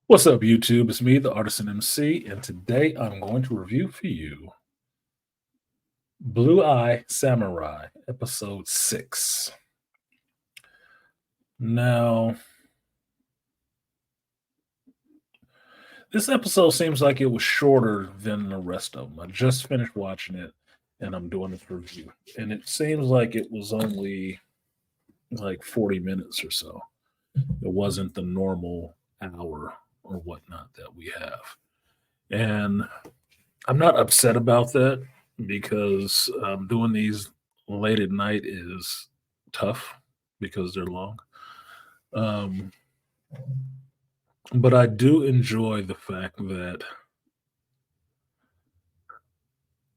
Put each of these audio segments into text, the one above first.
What's up, YouTube? It's me, the Artisan MC, and today I'm going to review for you Blue Eye Samurai, Episode 6. Now, this episode seems like it was shorter than the rest of them. I just finished watching it and I'm doing this review, and it seems like it was only like 40 minutes or so. It wasn't the normal hour or whatnot that we have. And I'm not upset about that because doing these late at night is tough because they're long. Um, but I do enjoy the fact that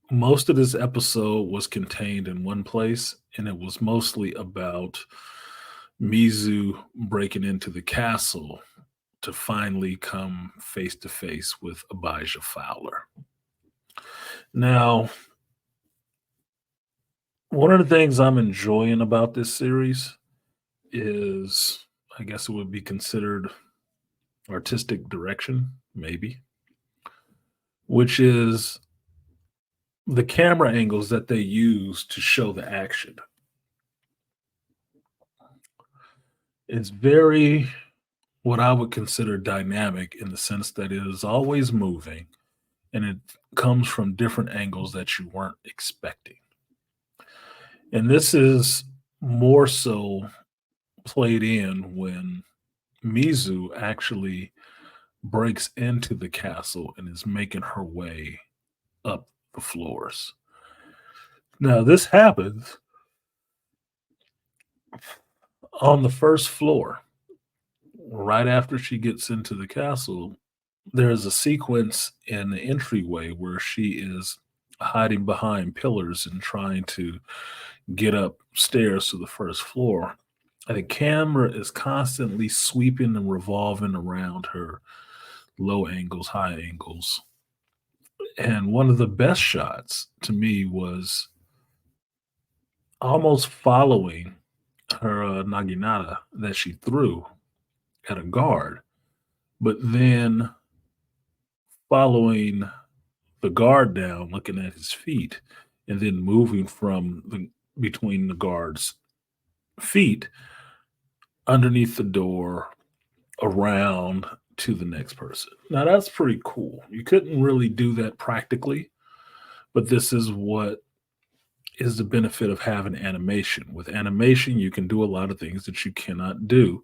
most of this episode was contained in one place, and it was mostly about Mizu breaking into the castle to finally come face to face with Abijah Fowler. Now, one of the things I'm enjoying about this series is, I guess it would be considered artistic direction, maybe, which is the camera angles that they use to show the action. It's very what I would consider dynamic in the sense that it is always moving and it comes from different angles that you weren't expecting. And this is more so played in when Mizu actually breaks into the castle and is making her way up the floors. Now, this happens on the first floor. Right after she gets into the castle, there's a sequence in the entryway where she is hiding behind pillars and trying to get upstairs to the first floor. And the camera is constantly sweeping and revolving around her, low angles, high angles. And one of the best shots to me was almost following her naginata that she threw at a guard, but then following the guard down, looking at his feet, and then moving from the between the guard's feet underneath the door around to the next person. Now that's pretty cool. You couldn't really do that practically, but this is what is the benefit of having animation. With animation, you can do a lot of things that you cannot do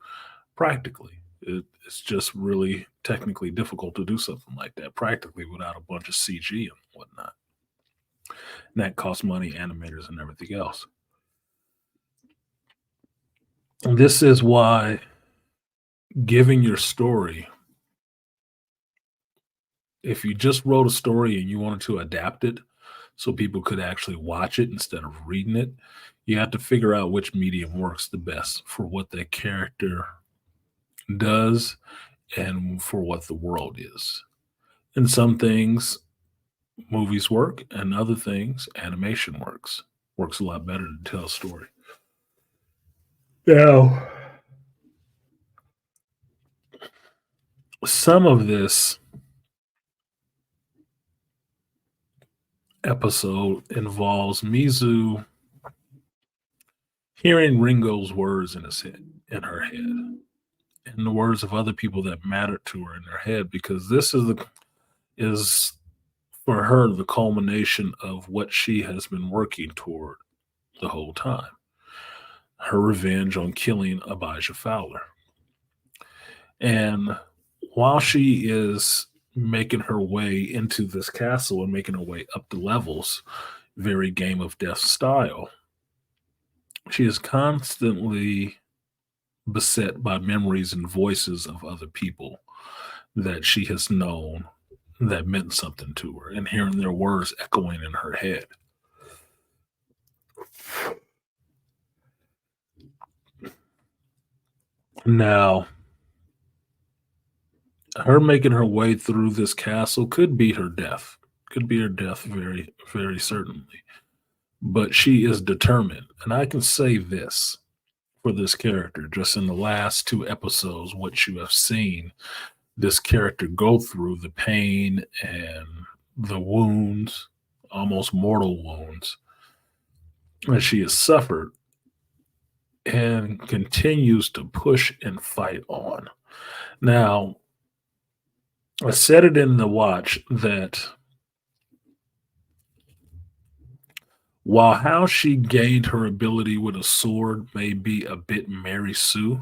practically. It's just really technically difficult to do something like that practically without a bunch of CG and whatnot. And that costs money, animators, and everything else. And this is why giving your story, if you just wrote a story and you wanted to adapt it so people could actually watch it instead of reading it, you have to figure out which medium works the best for what that character does and for what the world is. And some things movies work, and other things animation works a lot better to tell a story. Now, some of this episode involves Mizu hearing Ringo's words in her head, and the words of other people that mattered to her in her head, because this is for her the culmination of what she has been working toward the whole time. Her revenge on killing Abijah Fowler. And while she is making her way into this castle and making her way up the levels, very Game of Death style, she is constantly beset by memories and voices of other people that she has known that meant something to her, and hearing their words echoing in her head. Now, her making her way through this castle could be her death. Could be her death, very, very certainly. But she is determined. And I can say this for this character, just in the last two episodes, what you have seen this character go through the pain and the wounds, almost mortal wounds, that she has suffered and continues to push and fight on. Now, I said it in the watch that while how she gained her ability with a sword may be a bit Mary Sue,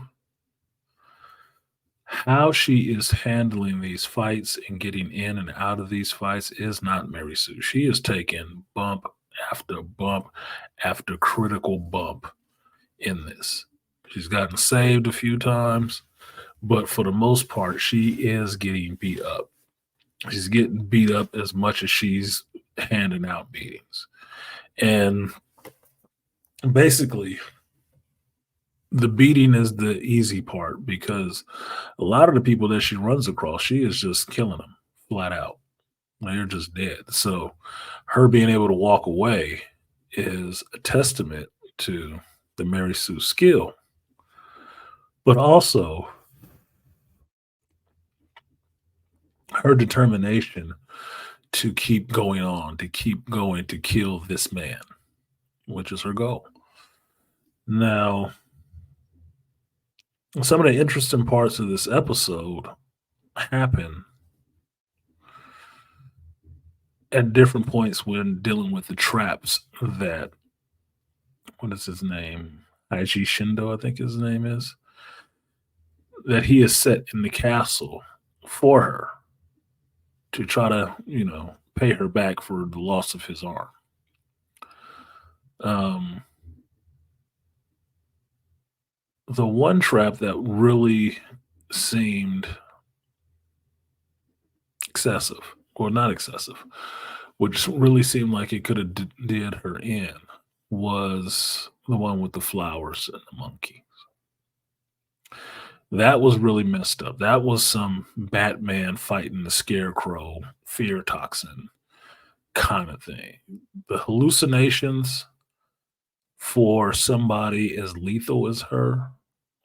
how she is handling these fights and getting in and out of these fights is not Mary Sue. She is taking bump after critical bump in this. She's gotten saved a few times, but for the most part, she is getting beat up. She's getting beat up as much as she's handing out beatings. And basically, the beating is the easy part because a lot of the people that she runs across, she is just killing them flat out. They're just dead. So her being able to walk away is a testament to the Mary Sue skill, but also her determination to keep going on, to keep going to kill this man, which is her goal. Now, some of the interesting parts of this episode happen at different points when dealing with the traps that what is his name? Aiji Shindo, I think his name is, that he has set in the castle for her to try to, pay her back for the loss of his arm. Um, the one trap that really seemed excessive, or not excessive, which really seemed like it could have did her in, was the one with the flowers and the monkey. That was really messed up. That was some Batman fighting the scarecrow fear toxin kind of thing. The hallucinations for somebody as lethal as her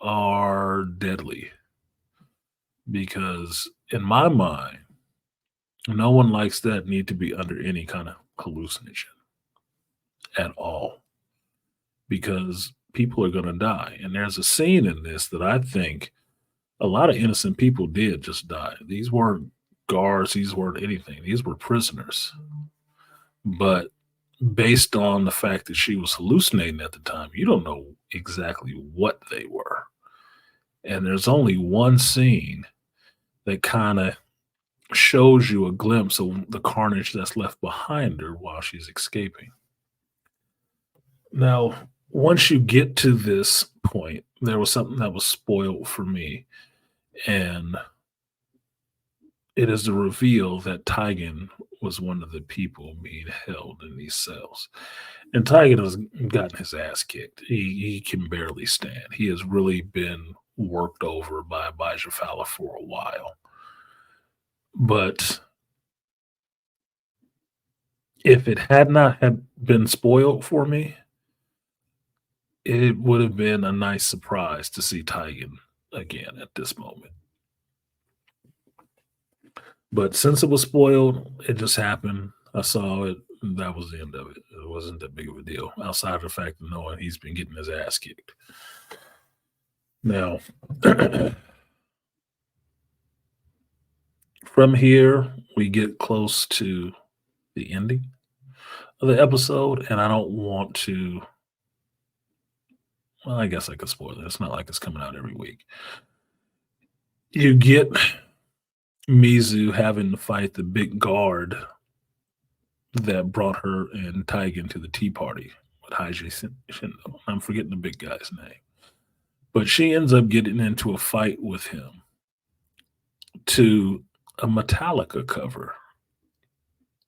are deadly because in my mind, no one likes that need to be under any kind of hallucination at all because people are going to die. And there's a scene in this that I think a lot of innocent people did just die. These weren't guards, these weren't anything, these were prisoners. But based on the fact that she was hallucinating at the time, you don't know exactly what they were. And there's only one scene that kind of shows you a glimpse of the carnage that's left behind her while she's escaping. Now, once you get to this point, there was something that was spoiled for me, and it is the reveal that Tigan was one of the people being held in these cells. And Tigan has gotten his ass kicked. He can barely stand. He has really been worked over by Abijah Fowler for a while. But if it had not had been spoiled for me, it would have been a nice surprise to see Tigan again at this moment. But since it was spoiled, it just happened. I saw it, and that was the end of it. It wasn't that big of a deal, outside of the fact of knowing he's been getting his ass kicked. Now, from here, we get close to the ending of the episode, and I don't want to. Well, I guess I could spoil it. It's not like it's coming out every week. You get Mizu having to fight the big guard that brought her and Tigan to the tea party with Haiji Shindo. I'm forgetting the big guy's name. But she ends up getting into a fight with him to a Metallica cover,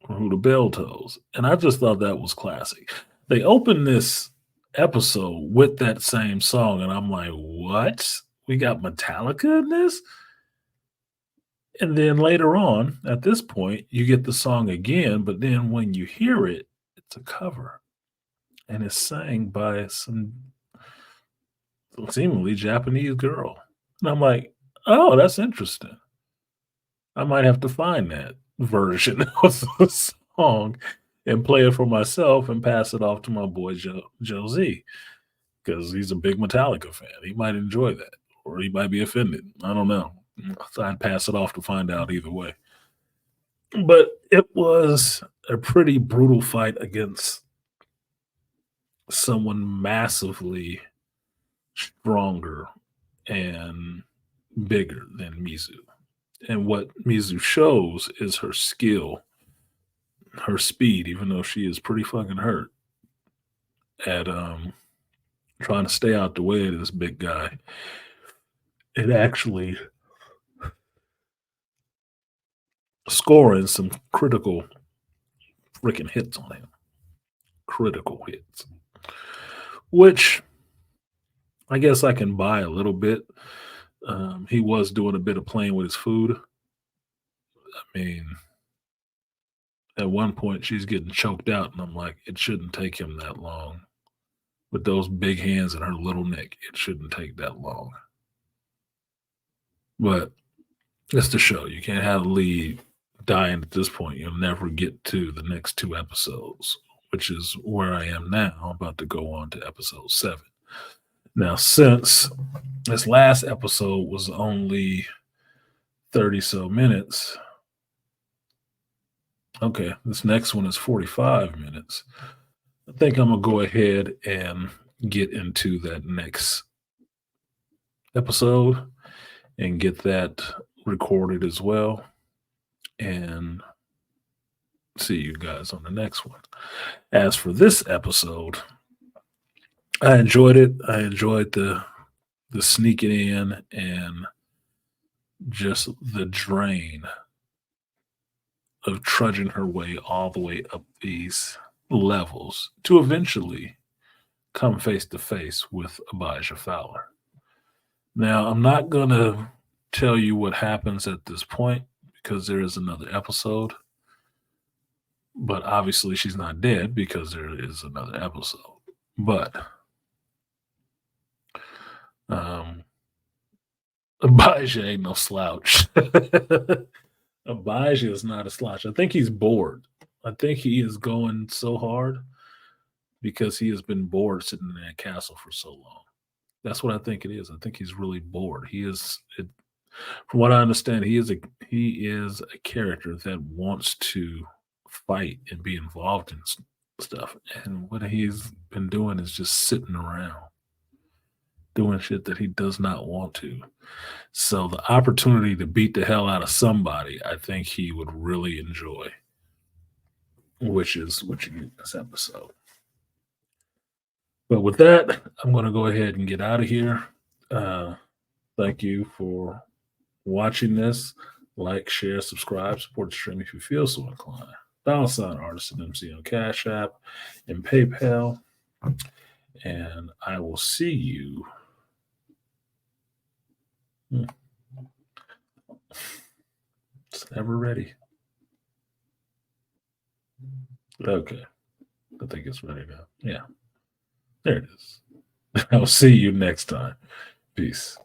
Who the Bell Tolls. And I just thought that was classic. They opened this episode with that same song, and I'm like, what? We got Metallica in this? And then later on, at this point, you get the song again, but then when you hear it, it's a cover. And it's sang by some seemingly Japanese girl. And I'm like, oh, that's interesting. I might have to find that version of the song and play it for myself and pass it off to my boy Joe Z because he's a big Metallica fan. He might enjoy that, or he might be offended. I don't know. So I'd pass it off to find out either way. But it was a pretty brutal fight against someone massively stronger and bigger than Mizu. And what Mizu shows is her skill, her speed, even though she is pretty fucking hurt at trying to stay out the way of this big guy. It actually scoring some critical freaking hits on him. Critical hits. Which I guess I can buy a little bit. He was doing a bit of playing with his food. I mean, at one point she's getting choked out, and I'm like, it shouldn't take him that long. With those big hands and her little neck, it shouldn't take that long. But it's the show. You can't have the lead dying at this point. You'll never get to the next two episodes, which is where I am now. I'm about to go on to episode 7. Now, since this last episode was only 30 so minutes, okay, this next one is 45 minutes. I think I'm going to go ahead and get into that next episode and get that recorded as well. And see you guys on the next one. As for this episode, I enjoyed it. I enjoyed the sneaking in and just the drain of trudging her way all the way up these levels to eventually come face to face with Abijah Fowler. Now, I'm not going to tell you what happens at this point because there is another episode. But obviously, she's not dead because there is another episode. But Abijah ain't no slouch. Abijah is not a slouch. I think he's bored. I think he is going so hard because he has been bored sitting in that castle for so long. That's what I think it is. I think he's really bored. He is, from what I understand, he is a character that wants to fight and be involved in stuff. And what he's been doing is just sitting around doing shit that he does not want to. So the opportunity to beat the hell out of somebody, I think he would really enjoy, which is what you get in this episode. But with that, I'm going to go ahead and get out of here. Thank you for watching this. Like, share, subscribe, support the stream if you feel so inclined. $ArtisanMc on Cash App and PayPal. And I will see you. It's never ready. Okay. I think it's ready now. Yeah. There it is. I'll see you next time. Peace.